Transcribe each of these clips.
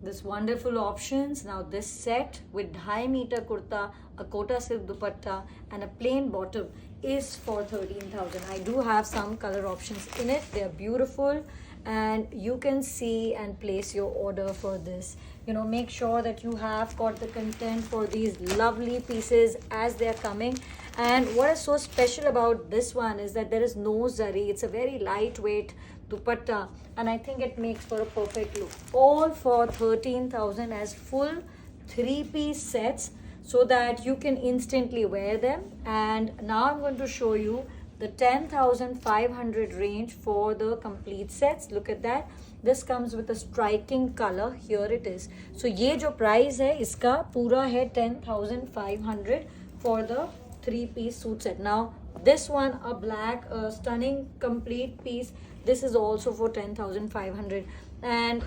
this wonderful options. Now this set with 2.5 meter kurta, a kota silk dupatta and a plain bottom is for 13,000. I do have some color options in it. They are beautiful and you can see and place your order for this. You know, make sure that you have got the content for these lovely pieces as they are coming. And what is so special about this one is that there is no zari. It's a very lightweight dupatta and I think it makes for a perfect look. All for 13,000 as full 3-piece sets so that you can instantly wear them. And now I'm going to show you the 10,500 range for the complete sets. Look at that. This comes with a striking color. Here it is. So ये जो price है इसका पूरा है 10,500 for the 3-piece suit set. Now this one, a black stunning complete piece, this is also for 10,500. And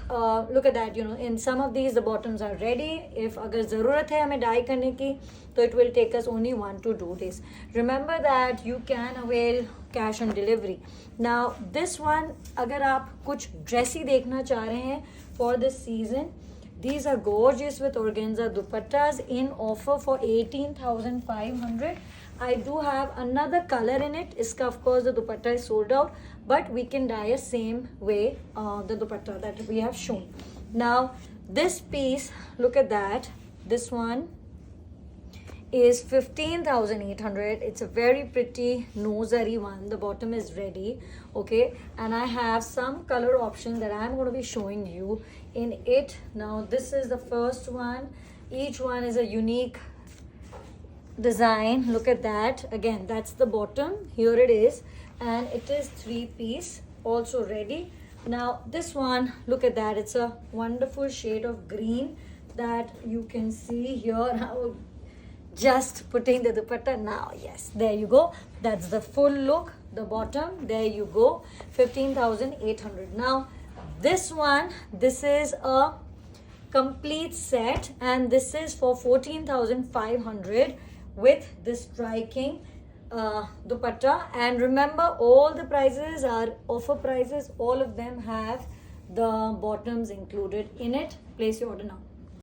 look at that, you know, in some of these the bottoms are ready. If agar zarurat hai hame dye karne ki, so it will take us only 1 to 2 days. Remember that you can avail cash on delivery. Now this one, agar aap kuch dressy dekhna cha rahe hain for this season, these are gorgeous with organza dupattas in offer for 18,500. I do have another color in it. Iska, of course, the dupatta is sold out, but we can dye a same way the dupatta that we have shown. Now, this piece, look at that. This one is 15,800. It's a very pretty no-zari one. The bottom is ready, okay? And I have some color options that I'm going to be showing you in it. Now, this is the first one. Each one is a unique design. Look at that. Again, that's the bottom. Here it is. And it is 3-piece, also ready. Now, this one, look at that. It's a wonderful shade of green that you can see here. Now, just putting the dupatta now. Yes, there you go. That's the full look. The bottom, there you go. 15,800. Now, this one, this is a complete set and this is for 14,500 with this striking dupatta. And remember, all the prices are offer prices. All of them have the bottoms included in it. Place your order now.